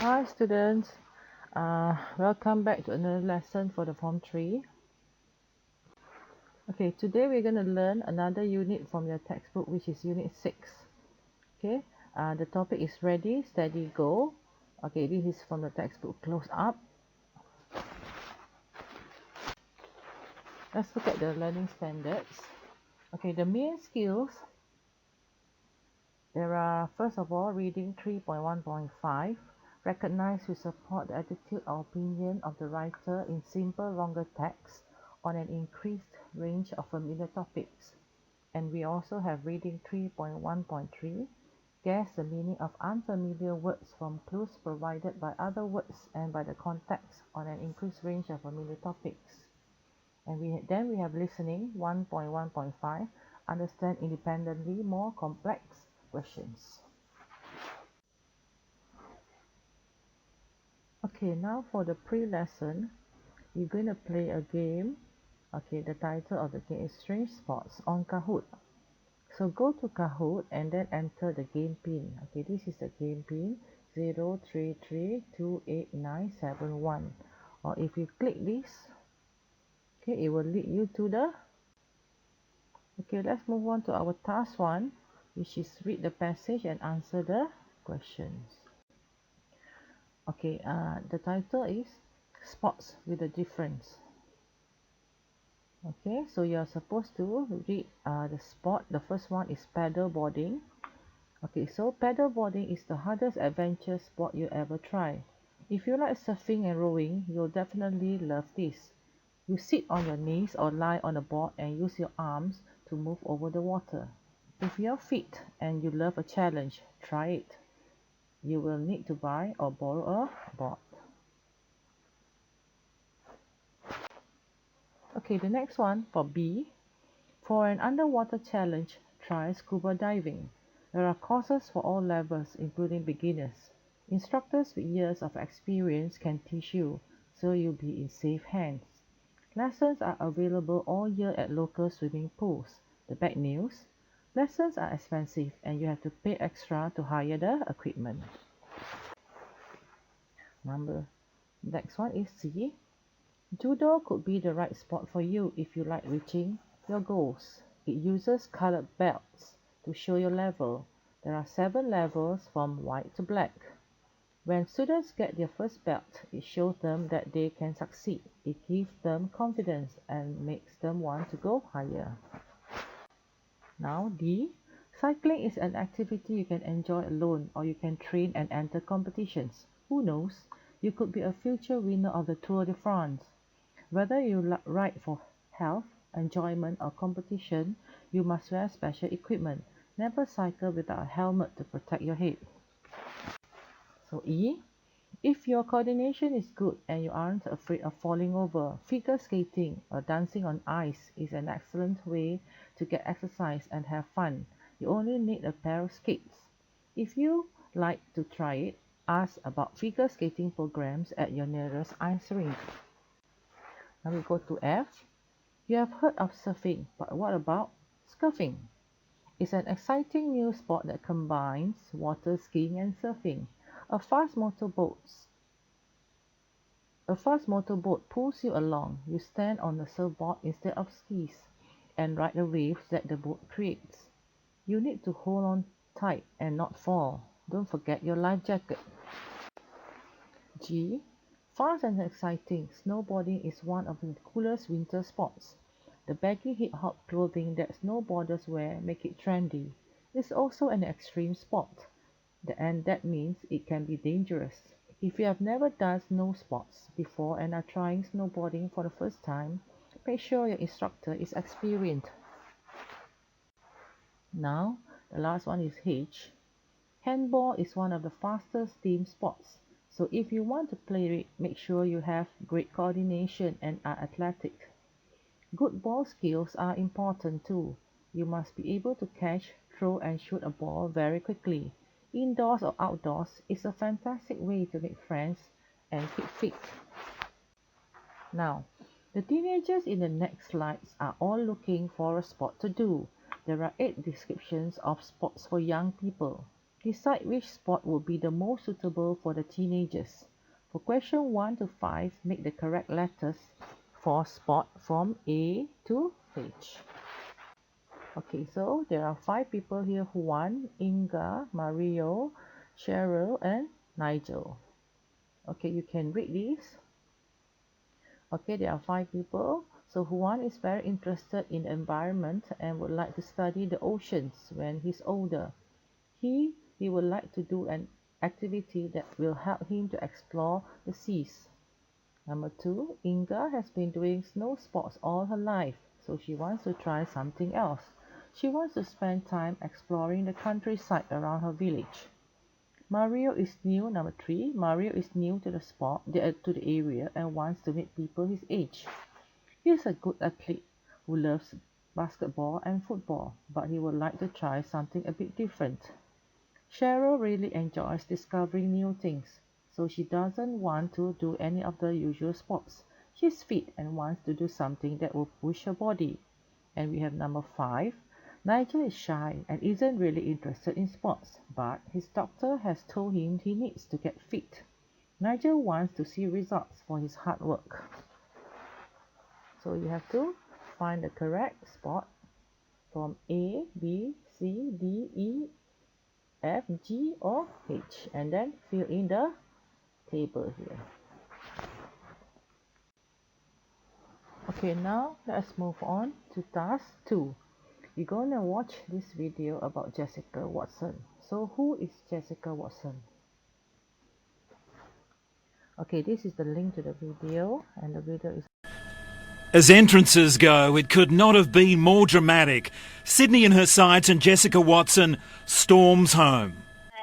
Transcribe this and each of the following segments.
Hi students, welcome back to another lesson for the Form 3. Okay, today we're going to learn another unit from your textbook, which is Unit 6. Okay, the topic is Ready, Steady, Go. Okay, this is from the textbook Close Up. Let's look at the learning standards. Okay, the main skills, there are first of all reading 3.1.5. Recognize to support the attitude or opinion of the writer in simple longer text on an increased range of familiar topics. And we also have reading 3.1.3. Guess the meaning of unfamiliar words from clues provided by other words and by the context on an increased range of familiar topics. And then we have listening 1.1.5. Understand independently more complex questions. Okay, now for the pre-lesson, we're going to play a game. Okay, the title of the game is Strange Spots on Kahoot. So go to Kahoot and then enter the game pin. Okay, this is the game pin 0332891. Or if you click this, okay, it will lead you to the. Okay, let's move on to our task 1, which is read the passage and answer the questions. Okay, the title is Spots with a Difference. Okay, so you're supposed to read the spot. The first one is paddleboarding. Okay, so paddleboarding is the hardest adventure sport you ever try. If you like surfing and rowing, you'll definitely love this. You sit on your knees or lie on a board and use your arms to move over the water. If you're fit and you love a challenge, try it. You will need to buy or borrow a board. Okay, the next one for B. For an underwater challenge, try scuba diving. There are courses for all levels, including beginners. Instructors with years of experience can teach you, so you'll be in safe hands. Lessons are available all year at local swimming pools. The bad news? Lessons are expensive and you have to pay extra to hire the equipment. Next one is C. Judo could be the right sport for you if you like reaching your goals. It uses colored belts to show your level. There are 7 levels from white to black. When students get their first belt, it shows them that they can succeed. It gives them confidence and makes them want to go higher. Now D. Cycling is an activity you can enjoy alone, or you can train and enter competitions. Who knows? You could be a future winner of the Tour de France. Whether you ride for health, enjoyment, or competition, you must wear special equipment. Never cycle without a helmet to protect your head. So E. If your coordination is good and you aren't afraid of falling over, figure skating or dancing on ice is an excellent way to get exercise and have fun. You only need a pair of skates. If you like to try it, ask about figure skating programs at your nearest ice rink. Now we go to F. You have heard of surfing, but what about scuffing? It's an exciting new sport that combines water skiing and surfing. A fast motorboat pulls you along. You stand on the surfboard instead of skis and ride the waves that the boat creates. You need to hold on tight and not fall. Don't forget your life jacket. G. Fast and exciting, snowboarding is one of the coolest winter sports. The baggy hip-hop clothing that snowboarders wear make it trendy. It's also an extreme sport, and that means it can be dangerous. If you have never done snow sports before and are trying snowboarding for the first time, make sure your instructor is experienced. Now, the last one is H. Handball is one of the fastest team sports. So if you want to play it, make sure you have great coordination and are athletic. Good ball skills are important too. You must be able to catch, throw and shoot a ball very quickly. Indoors or outdoors, it's a fantastic way to make friends and keep fit. Now, the teenagers in the next slides are all looking for a sport to do. There are 8 descriptions of sports for young people. Decide which sport will be the most suitable for the teenagers. For question 1 to 5, make the correct letters for sport from A to H. Okay, so there are 5 people here who won: Inga, Mario, Cheryl, and Nigel. Okay, you can read these. Okay, there are 5 people. So Juan is very interested in the environment and would like to study the oceans when he's older. He would like to do an activity that will help him to explore the seas. Number 2, Inga has been doing snow sports all her life, so she wants to try something else. She wants to spend time exploring the countryside around her village. Mario is new. Number 3, Mario is new to the area and wants to meet people his age. He is a good athlete who loves basketball and football, but he would like to try something a bit different. Cheryl really enjoys discovering new things, so she doesn't want to do any of the usual sports. She's fit and wants to do something that will push her body. And we have number 5. Nigel is shy and isn't really interested in sports, but his doctor has told him he needs to get fit. Nigel wants to see results for his hard work. So you have to find the correct spot from A, B, C, D, E, F, G, or H, and then fill in the table here. Okay, now let's move on to task 2. You're going to watch this video about Jessica Watson. So who is Jessica Watson? Okay, this is the link to the video, and the video is... As entrances go, it could not have been more dramatic. Sydney in her sights and Jessica Watson storms home.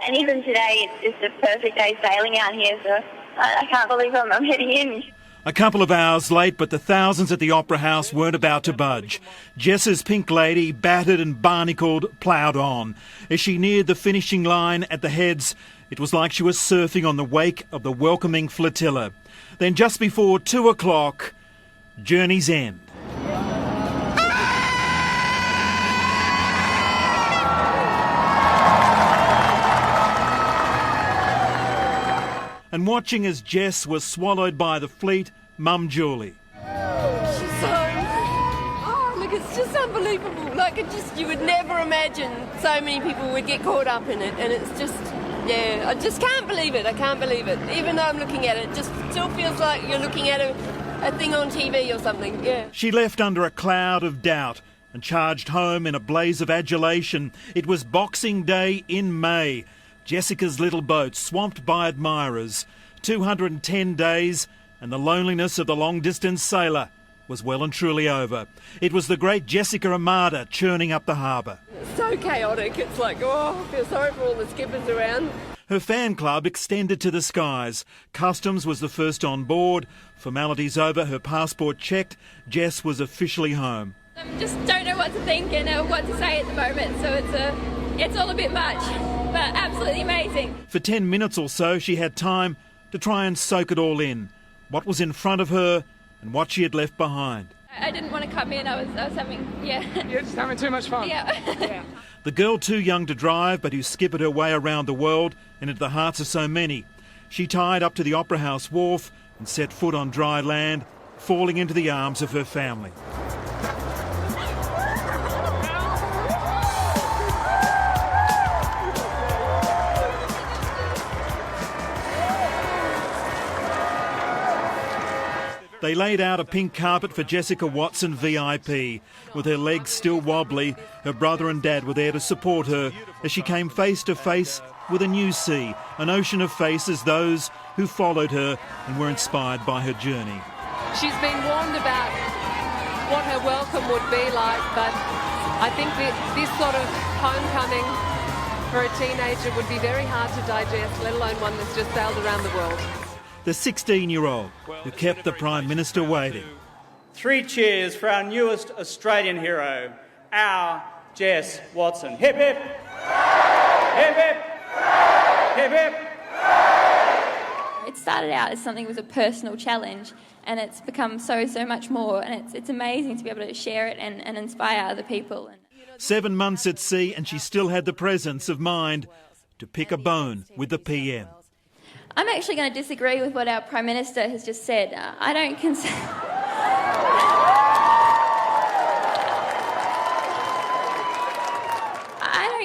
And even today, it's just a perfect day sailing out here, so I can't believe I'm heading in. A couple of hours late, but the thousands at the Opera House weren't about to budge. Jess's Pink Lady, battered and barnacled, ploughed on. As she neared the finishing line at the Heads, it was like she was surfing on the wake of the welcoming flotilla. Then just before 2 o'clock, journey's end. And watching as Jess was swallowed by the fleet, Mum Julie. She's so... Oh, look, it's just unbelievable. Like, you would never imagine so many people would get caught up in it. And it's just, yeah, I just can't believe it. I can't believe it. Even though I'm looking at it, it just still feels like you're looking at a thing on TV or something, yeah. She left under a cloud of doubt and charged home in a blaze of adulation. It was Boxing Day in May. Jessica's little boat swamped by admirers. 210 days and the loneliness of the long-distance sailor was well and truly over. It was the great Jessica Armada churning up the harbour. It's so chaotic. It's like, oh, I feel sorry for all the skippers around. Her fan club extended to the skies. Customs was the first on board. Formalities over, her passport checked. Jess was officially home. I just don't know what to think and what to say at the moment, so it's all a bit much, but absolutely amazing. For 10 minutes or so, she had time to try and soak it all in. What was in front of her and what she had left behind. I didn't want to come in, I was having, You're just having too much fun. Yeah. The girl too young to drive, but who skippered her way around the world and into the hearts of so many. She tied up to the Opera House wharf and set foot on dry land, falling into the arms of her family. They laid out a pink carpet for Jessica Watson VIP. With her legs still wobbly, her brother and dad were there to support her as she came face to face with a new sea, an ocean of faces, those who followed her and were inspired by her journey. She's been warned about what her welcome would be like, but I think that this sort of homecoming for a teenager would be very hard to digest, let alone one that's just sailed around the world. The 16-year-old who kept the Prime Minister waiting. 3 cheers for our newest Australian hero, our Jess Watson. Hip hip! Hip hip! Hip hip! It started out as something that was a personal challenge, and it's become so much more, and it's amazing to be able to share it and inspire other people. 7 months at sea and she still had the presence of mind to pick a bone with the PM. I'm actually going to disagree with what our Prime Minister has just said. I don't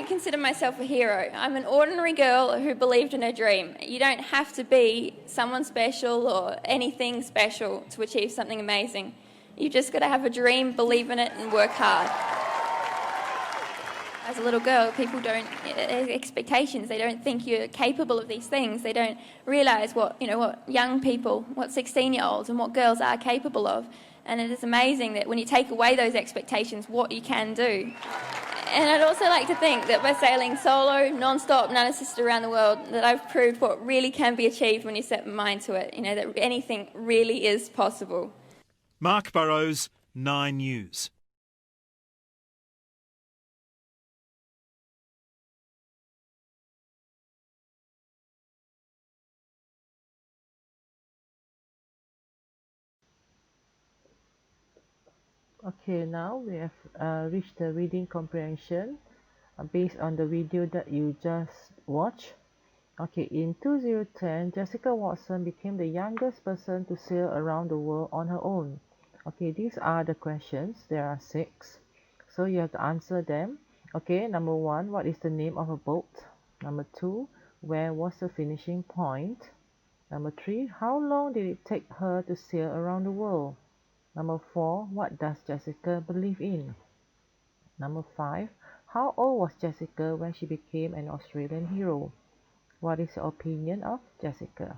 consider myself a hero. I'm an ordinary girl who believed in her dream. You don't have to be someone special or anything special to achieve something amazing. You've just got to have a dream, believe in it and work hard. As a little girl, people don't expectations. They don't think you're capable of these things. They don't realise what young people, what 16-year-olds and what girls are capable of. And it is amazing that when you take away those expectations, what you can do. And I'd also like to think that by sailing solo, non-stop, non-assisted around the world, that I've proved what really can be achieved when you set your mind to it. That anything really is possible. Mark Burrows, 9 News. Okay, now we have reached the reading comprehension based on the video that you just watched. Okay, in 2010, Jessica Watson became the youngest person to sail around the world on her own. Okay, these are the questions. There are 6. So you have to answer them. Okay, number 1, what is the name of a boat? Number 2, where was the finishing point? Number 3, how long did it take her to sail around the world? Number 4, what does Jessica believe in? Number 5, how old was Jessica when she became an Australian hero? What is your opinion of Jessica?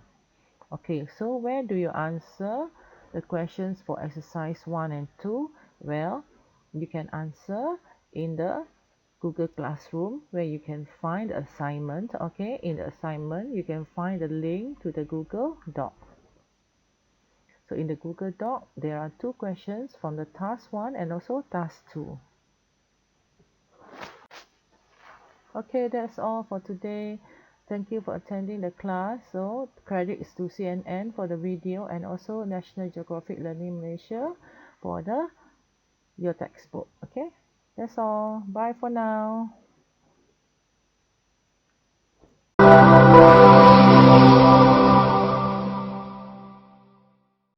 Okay, so where do you answer the questions for exercise 1 and 2? Well, you can answer in the Google Classroom where you can find the assignment. Okay, in the assignment, you can find the link to the Google Doc. So in the Google Doc, there are 2 questions from the task 1 and also task 2. Okay, that's all for today. Thank you for attending the class. So credits to CNN for the video and also National Geographic Learning Malaysia for your textbook. Okay, that's all. Bye for now.